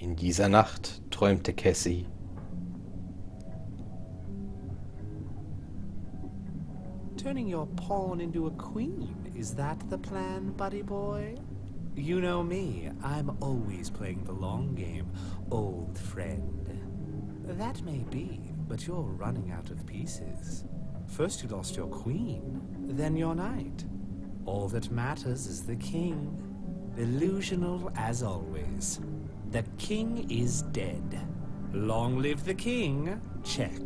In dieser Nacht träumte Cassie. Turning your pawn into a queen, is that the plan, buddy boy? You know me, I'm always playing the long game, old friend. That may be, but you're running out of pieces. First you lost your queen, then your knight. All that matters is the king. Illusional as always. The king is dead. Long live the king, check.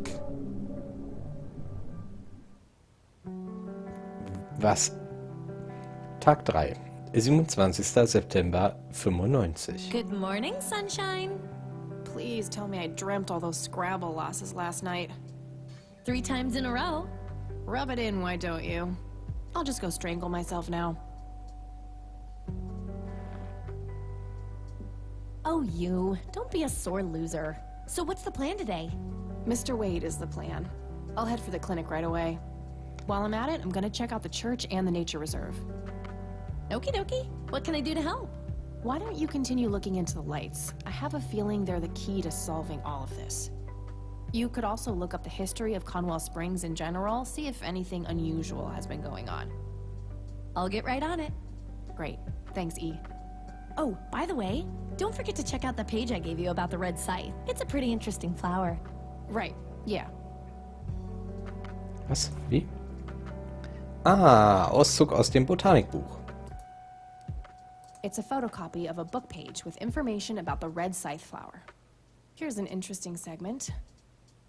Was? Tag 3, 27. September 95. Good morning, sunshine. Please tell me I dreamt all those Scrabble losses last night. 3 times in a row. Rub it in, why don't you? I'll just go strangle myself now. Oh, you. Don't be a sore loser. So what's the plan today? Mr. Wade is the plan. I'll head for the clinic right away. While I'm at it, I'm gonna check out the church and the nature reserve. Okie dokie. What can I do to help? Why don't you continue looking into the lights? I have a feeling they're the key to solving all of this. You could also look up the history of Conwell Springs in general, see if anything unusual has been going on. I'll get right on it. Great. Thanks, E. Oh, by the way, don't forget to check out the page I gave you about the red scythe. It's a pretty interesting flower. Right. Yeah. Was? Wie? Ah, Auszug aus dem Botanikbuch. It's a photocopy of a book page with information about the red scythe flower. Here's an interesting segment.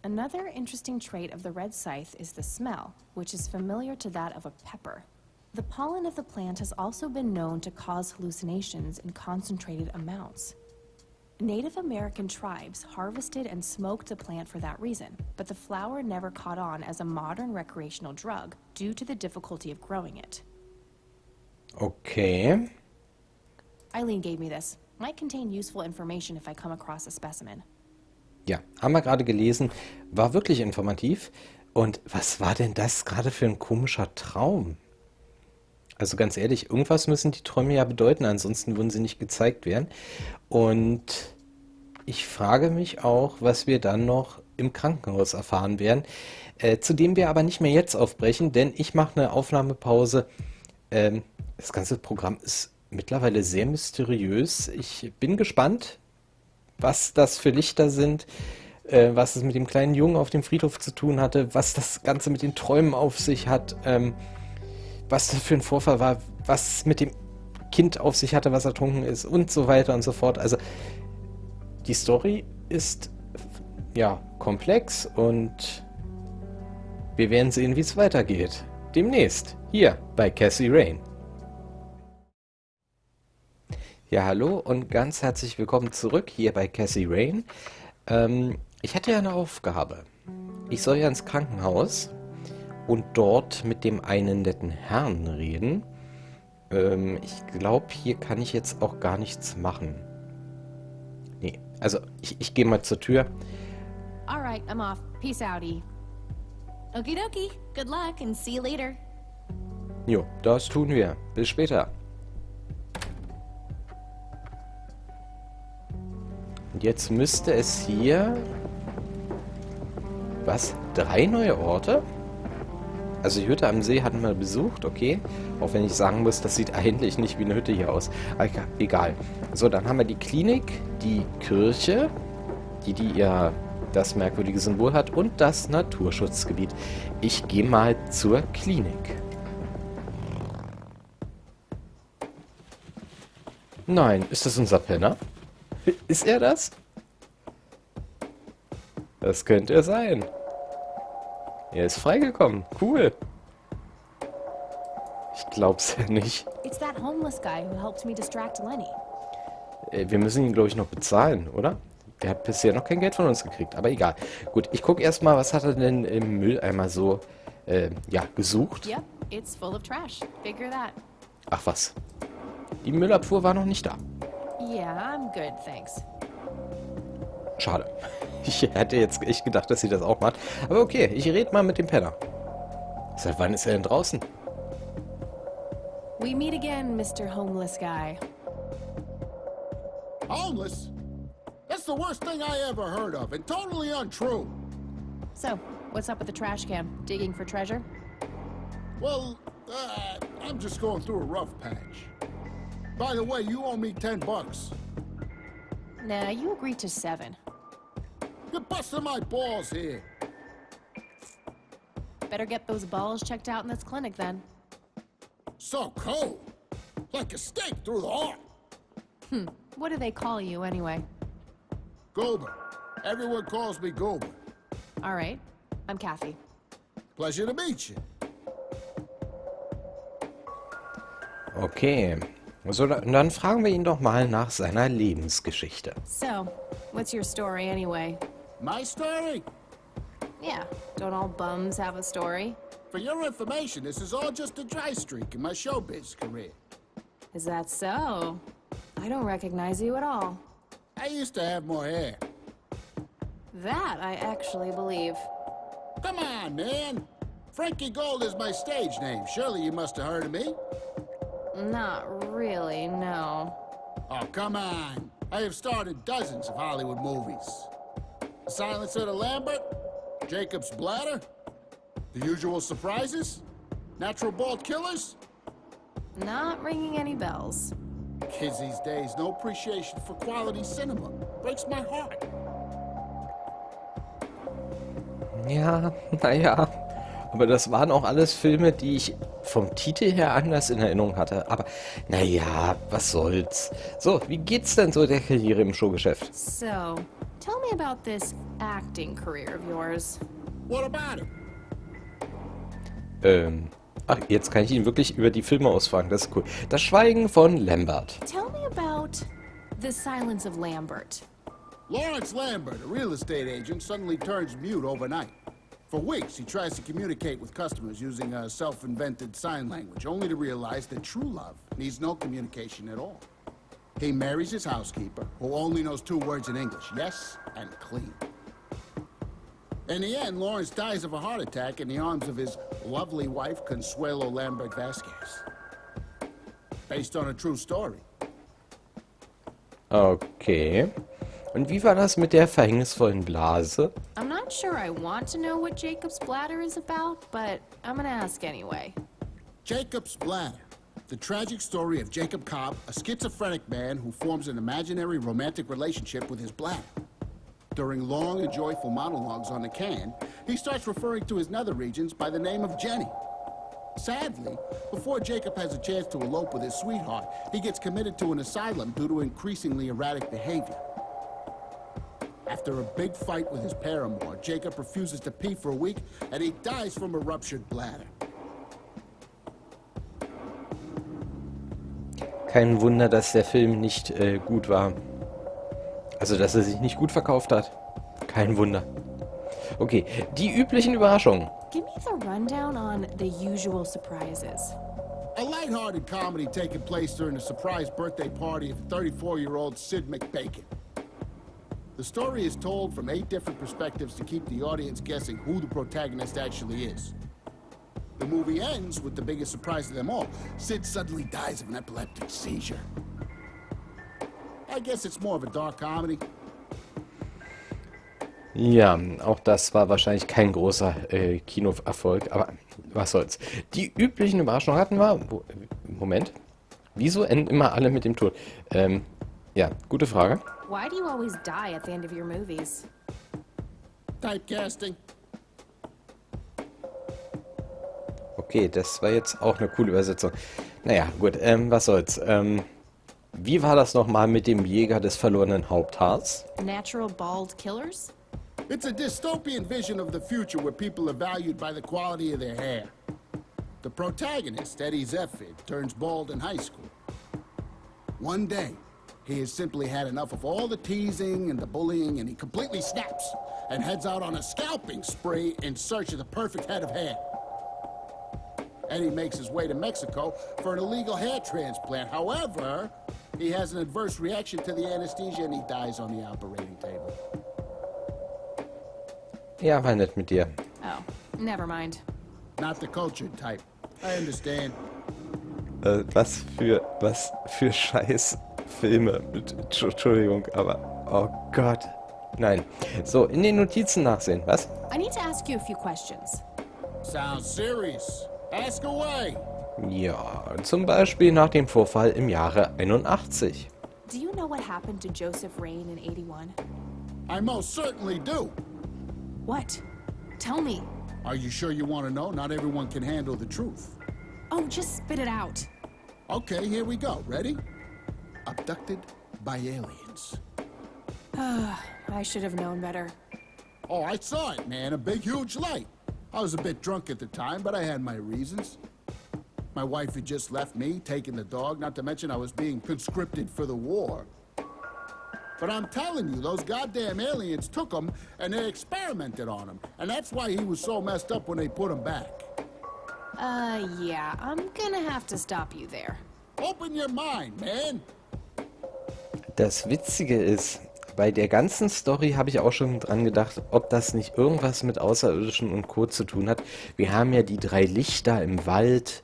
Another interesting trait of the red scythe is the smell, which is familiar to that of a pepper. The pollen of the plant has also been known to cause hallucinations in concentrated amounts. Native American tribes harvested and smoked the plant for that reason, but the flower never caught on as a modern recreational drug due to the difficulty of growing it. Okay. Eileen gave me this. Might contain useful information if I come across a specimen. Ja, haben wir gerade gelesen. War wirklich informativ. Und was war denn das gerade für ein komischer Traum? Also ganz ehrlich, irgendwas müssen die Träume ja bedeuten, ansonsten würden sie nicht gezeigt werden. Und ich frage mich auch, was wir dann noch im Krankenhaus erfahren werden, zu dem wir aber nicht mehr jetzt aufbrechen, denn ich mache eine Aufnahmepause. Das ganze Programm ist mittlerweile sehr mysteriös. Ich bin gespannt, was das für Lichter sind, was es mit dem kleinen Jungen auf dem Friedhof zu tun hatte, was das Ganze mit den Träumen auf sich hat, was das für ein Vorfall war, was mit dem Kind auf sich hatte, was ertrunken ist und so weiter und so fort. Also die Story ist ja komplex und wir werden sehen, wie es weitergeht. Demnächst hier bei Cassie Rain. Ja, hallo und ganz herzlich willkommen zurück hier bei Cassie Rain. Ich hatte ja eine Aufgabe. Ich soll ja ins Krankenhaus und dort mit dem einen netten Herrn reden. Ich glaube, hier kann ich jetzt auch gar nichts machen. Nee, also ich gehe mal zur Tür. Alright, I'm off. Peace out, E. Okie dokie. Good luck and see you later. Jo, das tun wir. Bis später. Und jetzt müsste es hier... Was? 3 neue Orte? Also die Hütte am See hatten wir besucht, okay. Auch wenn ich sagen muss, das sieht eigentlich nicht wie eine Hütte hier aus. Aber egal. So, dann haben wir die Klinik, die Kirche, die ja das merkwürdige Symbol hat, und das Naturschutzgebiet. Ich gehe mal zur Klinik. Nein, ist das unser Penner? Ist er das? Das könnte er sein. Er ist freigekommen. Cool. Ich glaub's ja nicht. It's that homeless guy who helped me distract Lenny. Wir müssen ihn, glaube ich, noch bezahlen, oder? Der hat bisher noch kein Geld von uns gekriegt, aber egal. Gut, ich gucke erstmal, was hat er denn im Mülleimer so, gesucht? Yep, it's full of trash. Figure that. Ach was. Die Müllabfuhr war noch nicht da. Yeah, I'm good, thanks. Schade. Ich hätte jetzt echt gedacht, dass sie das auch macht. Aber okay, ich rede mal mit dem Penner. Seit wann ist er denn draußen? We meet again, Mr. Homeless Guy. Homeless? That's the worst thing I ever heard of, and totally untrue. So, what's up with the trash can? Digging for treasure? Well, I'm just going through a rough patch. By the way, you owe me $10. Nah, you agreed to 7. You're busting my balls here. Better get those balls checked out in this clinic then. So cold. Like a stake through the heart. What do they call you anyway? Goober. Everyone calls me Goober. All right, I'm Kathy. Pleasure to meet you. Okay. So, dann fragen wir ihn doch mal nach seiner Lebensgeschichte. So, what's your story anyway? My story? Yeah, don't all bums have a story? For your information, this is all just a dry streak in my showbiz career. Is that so? I don't recognize you at all. I used to have more hair. That I actually believe. Come on, man. Frankie Gold is my stage name. Surely you must have heard of me. Not really, no. Oh, come on. I have starred in dozens of Hollywood movies. The Silence of the Lambert, Jacob's Bladder, The Usual Surprises, Natural Bald Killers. Not ringing any bells. Kids these days, no appreciation for quality cinema. Breaks my heart. Ja, naja. Aber das waren auch alles Filme, die ich vom Titel her anders in Erinnerung hatte. Aber naja, was soll's. So, wie geht's denn so der Karriere im Showgeschäft? So, tell me about this acting career of yours. What about it? Ach, jetzt kann ich ihn wirklich über die Filme ausfragen. Das ist cool. Das Schweigen von Lambert. Tell me about The Silence of Lambert. Lawrence Lambert, a real estate agent, suddenly turns mute overnight. For weeks, he tries to communicate with customers using a self-invented sign language, only to realize that true love needs no communication at all. He marries his housekeeper, who only knows 2 words in English, yes and clean. In the end, Lawrence dies of a heart attack in the arms of his lovely wife, Consuelo Lambert Vasquez. Based on a true story. Okay. Und wie war das mit der verhängnisvollen Blase? I'm not sure I want to know what Jacob's Bladder is about, but I'm gonna ask anyway. Jacob's Bladder. The tragic story of Jacob Cobb, a schizophrenic man who forms an imaginary romantic relationship with his bladder. During long and joyful monologues on the can, he starts referring to his nether regions by the name of Jenny. Sadly, before Jacob has a chance to elope with his sweetheart, he gets committed to an asylum due to increasingly erratic behavior. After a big fight with his paramour, Jacob refuses to pee for a week, and he dies from a ruptured bladder. Kein Wunder, dass der Film nicht gut war. Also, dass er sich nicht gut verkauft hat. Kein Wunder. Okay, die üblichen Überraschungen. Give me the rundown on The Usual Surprises. A lighthearted comedy taking place during the surprise birthday party of 34-year-old Sid McBacon. The story is told from 8 different perspectives to keep the audience guessing who the protagonist actually is. The movie ends with the biggest surprise of them all. Sid suddenly dies of an epileptic seizure. I guess it's more of a dark comedy. Ja, auch das war wahrscheinlich kein großer Kinoerfolg, aber was soll's. Die üblichen Überraschungen hatten wir. Moment. Wieso enden immer alle mit dem Tod? Ja, gute Frage. Why do you always die at the end of your movies? Typecasting. Okay, das war jetzt auch eine coole Übersetzung. Naja, gut, was soll's. Wie war das nochmal mit dem Jäger des verlorenen Haupthaars? Natural bald killers? It's a dystopian vision of the future where people are valued by the quality of their hair. The protagonist, Eddie Zephyr, turns bald in high school. One day, he has simply had enough of all the teasing and the bullying, and he completely snaps and heads out on a scalping spree in search of the perfect head of hair. Eddie makes his way to Mexico for an illegal hair transplant. However, he has an adverse reaction to the anesthesia and he dies on the operating table. Ja, war nett mit dir. Oh, never mind. Not the cultured type. I understand. Was für Scheiß Filme. Entschuldigung, aber Oh Gott. Nein. So, in den Notizen nachsehen. Was? I need to ask you a few questions. Sounds serious. Ask away. Ja, zum Beispiel nach dem Vorfall im Jahre 81. Do you know what happened to Joseph Rain in 81? I most certainly do. What? Tell me. Are you sure you want to know? Not everyone can handle the truth. Oh, just spit it out. Okay, here we go. Ready? Abducted by aliens. I should have known better. Oh, I saw it, man. A big, huge light. I was a bit drunk at the time, but I had my reasons. My wife had just left me, taking the dog, not to mention I was being conscripted for the war. But I'm telling you, those goddamn aliens took him and they experimented on him. And that's why he was so messed up when they put him back. Yeah, I'm gonna have to stop you there. Open your mind, man. Das Witzige ist, bei der ganzen Story habe ich auch schon dran gedacht, ob das nicht irgendwas mit Außerirdischen und Co. zu tun hat. Wir haben ja die 3 Lichter im Wald.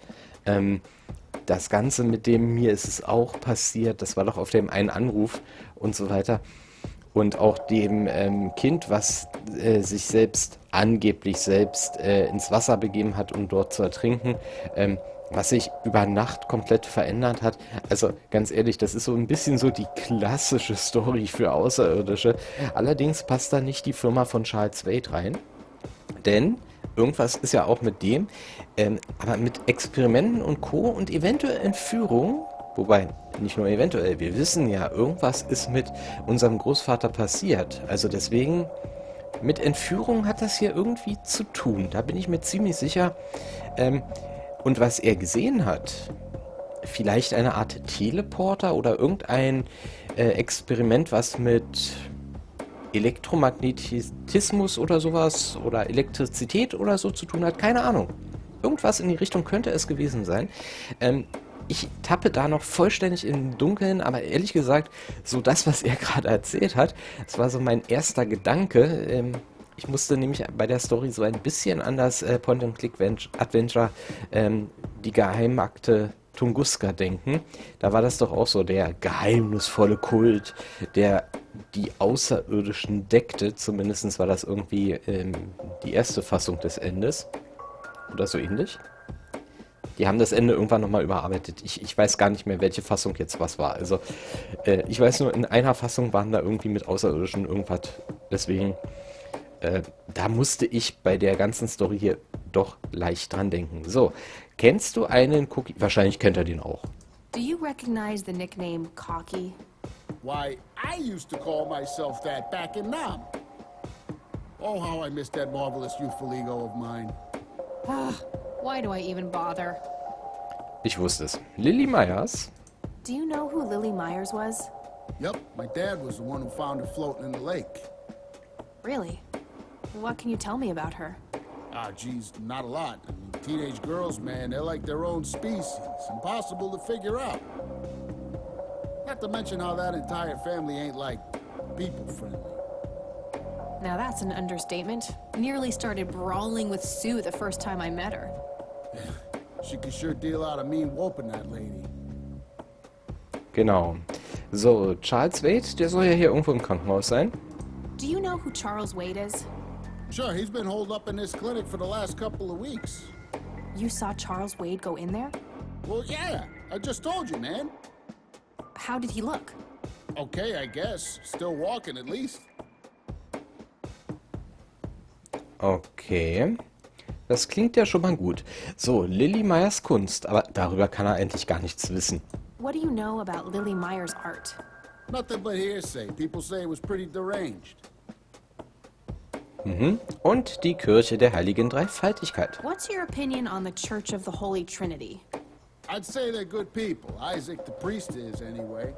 Das Ganze mit dem mir ist es auch passiert. Das war doch auf dem einen Anruf und so weiter. Und auch dem Kind, was sich selbst angeblich selbst ins Wasser begeben hat, um dort zu ertrinken, was sich über Nacht komplett verändert hat. Also ganz ehrlich, das ist so ein bisschen so die klassische Story für Außerirdische. Allerdings passt da nicht die Firma von Charles Wade rein, denn irgendwas ist ja auch mit dem, aber mit Experimenten und Co. und eventuell Entführung, wobei nicht nur eventuell, wir wissen ja, irgendwas ist mit unserem Großvater passiert. Also deswegen, mit Entführung hat das hier irgendwie zu tun. Da bin ich mir ziemlich sicher. Und was er gesehen hat, vielleicht eine Art Teleporter oder irgendein Experiment, was mit Elektromagnetismus oder sowas oder Elektrizität oder so zu tun hat, keine Ahnung. Irgendwas in die Richtung könnte es gewesen sein. Ich tappe da noch vollständig im Dunkeln, aber ehrlich gesagt, so das, was er gerade erzählt hat, das war so mein erster Gedanke. Ich musste nämlich bei der Story so ein bisschen an das Point-and-Click-Adventure Die Geheimakte Tunguska denken. Da war das doch auch so der geheimnisvolle Kult, der die Außerirdischen deckte. Zumindest war das irgendwie die erste Fassung des Endes. Oder so ähnlich. Die haben das Ende irgendwann nochmal überarbeitet. Ich weiß gar nicht mehr, welche Fassung jetzt was war. Also ich weiß nur, in einer Fassung waren da irgendwie mit Außerirdischen irgendwas. Deswegen, da musste ich bei der ganzen Story hier doch leicht dran denken. So, kennst du einen Cookie? Wahrscheinlich kennt er den auch. Do you recognize the nickname Cocky? Why, I used to call myself that back in Nam. Oh, how I miss that marvelous youthful ego of mine. Why do I even bother? Ich wusste es. Lily Myers? Do you know who Lily Myers was? Yep, my dad was the one who found her floating in the lake. Really? What can you tell me about her? Ah, geez, not a lot. I mean, teenage girls, man, they're like their own species. Impossible to figure out. Not to mention how that entire family ain't, like, people-friendly. Now that's an understatement. Nearly started brawling with Sue the first time I met her. She could sure deal out a mean whooping, that lady. Genau. So, Charles Wade, der soll ja hier irgendwo im Krankenhaus sein. Do you know who Charles Wade is? Sure, he's been holed up in this clinic for the last couple of weeks. You saw Charles Wade go in there? Well, yeah, I just told you, man. How did he look? Okay, I guess. Still walking, at least. Okay. Das klingt ja schon mal gut. So, Lily Myers Kunst, aber darüber kann er eigentlich gar nichts wissen. What do you know about Lily Myers' art? Nothing but hearsay. People say it was pretty deranged. Und die Kirche der Heiligen Dreifaltigkeit. What's your opinion on the Church of the Holy Trinity? I'd say they're good people. Isaac, the priest, is, anyway.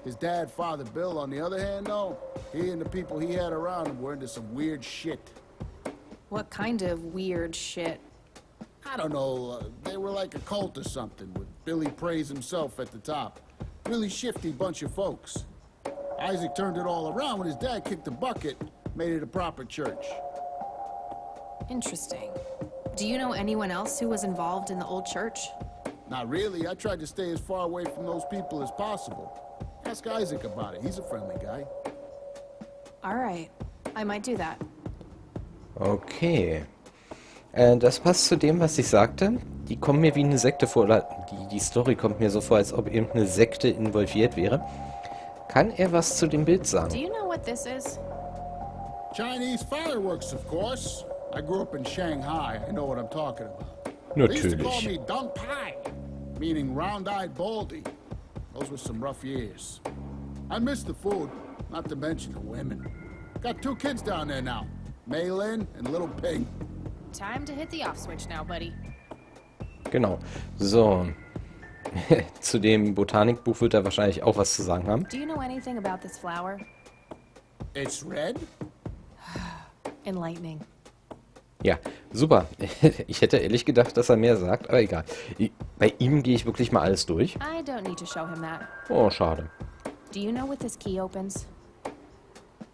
His dad, Father Bill, on the other hand, though, he and the people he had around him were into some weird shit. What kind of weird shit? I don't know, they were like a cult or something, with Billy Praise himself at the top. Really shifty bunch of folks. Isaac turned it all around when his dad kicked the bucket, made it a proper church. Interesting. Do you know anyone else who was involved in the old church? Not really. I tried to stay as far away from those people as possible. Ask Isaac about it. He's a friendly guy. All right. I might do that. Okay. Das passt zu dem, was ich sagte. Die kommen mir wie eine Sekte vor, oder die Story kommt mir so vor, als ob irgendeine Sekte involviert wäre. Kann er was zu dem Bild Do sagen? you know what this is? Chinese fireworks, of course. I grew up in Shanghai. I know what I'm talking about. They used to call Natürlich. me Dong Pai, meaning round-eyed baldy. Those were some rough years. I miss the food, not to mention the women. Got 2 kids down there now, Mei Lin and little Ping. Time to hit the off switch now, buddy. Genau. So. Zu dem Botanikbuch wird er wahrscheinlich auch was zu sagen haben. Do you know anything about this flower? It's red? Enlightening. Ja, super. Ich hätte ehrlich gedacht, dass er mehr sagt, aber egal. Bei ihm gehe ich wirklich mal alles durch. I don't need to show him that. Oh, schade. Do you know what this key opens?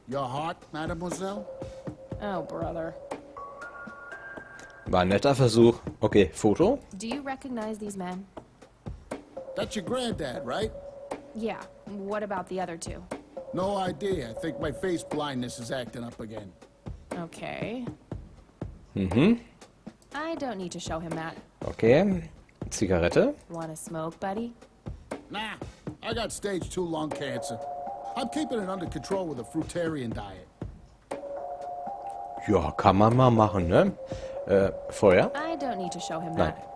Your heart, mademoiselle? Oh, brother. War ein netter Versuch. Okay, Foto? Do you recognize these men? That's your granddad, right? Yeah. What about the other 2? No idea. I think my face blindness is acting up again. Okay. Mhm. I don't need to show him that. Okay. Zigarette? Wanna smoke, buddy? Nah, I got stage 2 lung cancer. I'm keeping it under control with a fruitarian diet. Ja, kann man mal machen, ne? Feuer? I don't need to show him Nein. that.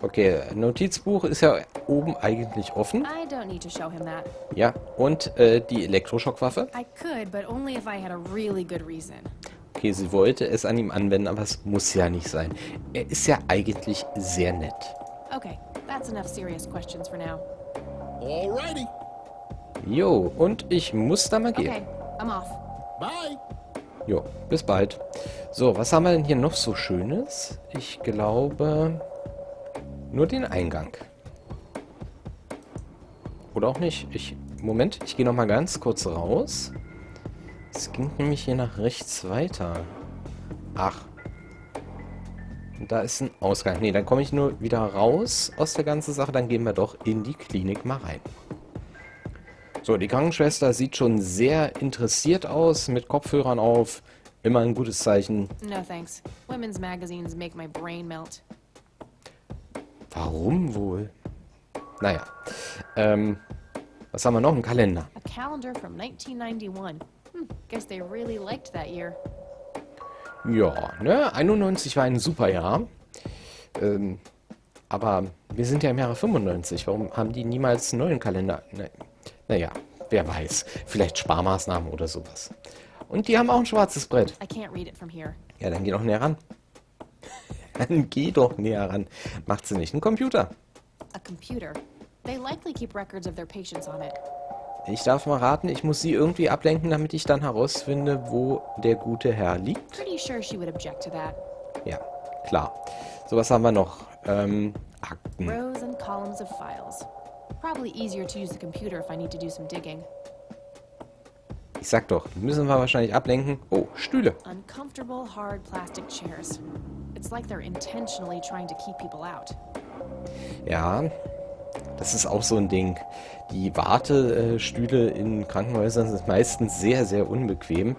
Okay, Notizbuch ist ja oben eigentlich offen. I don't need to show him that. Ja, und die Elektroschockwaffe? I could, but only if I had a really good reason. Okay, sie wollte es an ihm anwenden, aber es muss ja nicht sein. Er ist ja eigentlich sehr nett. Okay, that's enough serious questions for now. Alrighty. Jo, und ich muss da mal gehen. Okay, I'm off. Bye. Jo, bis bald. So, was haben wir denn hier noch so Schönes? Ich glaube, nur den Eingang. Oder auch nicht. Moment, ich gehe noch mal ganz kurz raus. Es ging nämlich hier nach rechts weiter. Ach. Und da ist ein Ausgang. Nee, dann komme ich nur wieder raus aus der ganzen Sache. Dann gehen wir doch in die Klinik mal rein. So, die Krankenschwester sieht schon sehr interessiert aus, mit Kopfhörern auf. Immer ein gutes Zeichen. No thanks. Women's magazines make my brain melt. Warum wohl? Naja. Was haben wir noch? Ein Kalender. A calendar from 1991. Guess they really liked that year. Ja, ne? 91 war ein super Jahr. Aber wir sind ja im Jahre 95. Warum haben die niemals einen neuen Kalender? Naja, wer weiß. Vielleicht Sparmaßnahmen oder sowas. Und die haben auch ein schwarzes Brett. I can't read it from here. Ja, dann geh doch näher ran. Dann geh doch näher ran. Macht sie nicht. Ein Computer. A computer. They likely keep records of their patients on it. Ich darf mal raten, ich muss sie irgendwie ablenken, damit ich dann herausfinde, wo der gute Herr liegt. Pretty sure she would object to that. Ja, klar. So, was haben wir noch? Akten. Rows and columns of files. Probably easier to use the computer if I need to do some digging. Ich sag doch, müssen wir wahrscheinlich ablenken. Oh, Stühle. Uncomfortable, hard plastic chairs. It's like they're intentionally trying to keep people out. Ja, das ist auch so ein Ding. Die Wartestühle in Krankenhäusern sind meistens sehr, sehr unbequem.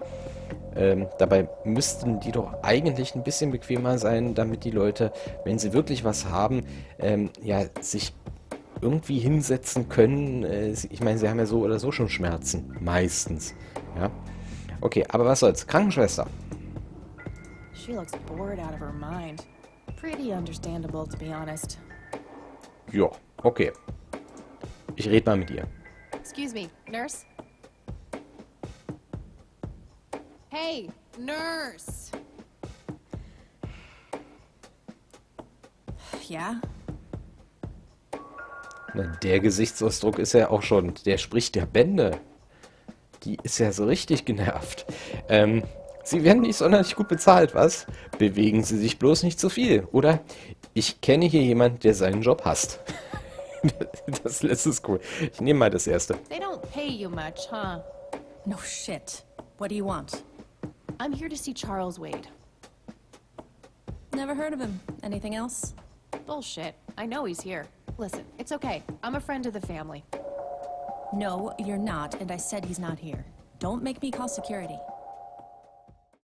Dabei müssten die doch eigentlich ein bisschen bequemer sein, damit die Leute, wenn sie wirklich was haben, ja, sich irgendwie hinsetzen können. Ich meine, sie haben ja so oder so schon Schmerzen. Meistens. Ja. Okay, aber was soll's? Krankenschwester. She looks bored out of her mind. Pretty understandable, to be honest. Ja, okay. Ich rede mal mit ihr. Excuse me, nurse? Hey, nurse! Ja? Na, der Gesichtsausdruck ist ja auch schon, der spricht der Bände. Die ist ja so richtig genervt. Sie werden nicht sonderlich gut bezahlt, was? Bewegen Sie sich bloß nicht zu viel, oder? Ich kenne hier jemanden, der seinen Job hasst. Das letzte ist cool. Ich nehme mal das erste. They don't pay you much, huh? No shit. What do you want? I'm here to see Charles Wade. Never heard of him. Anything else? Bullshit. I know he's here. Listen, it's okay. I'm a friend of the family. No, you're not, and I said he's not here. Don't make me call security.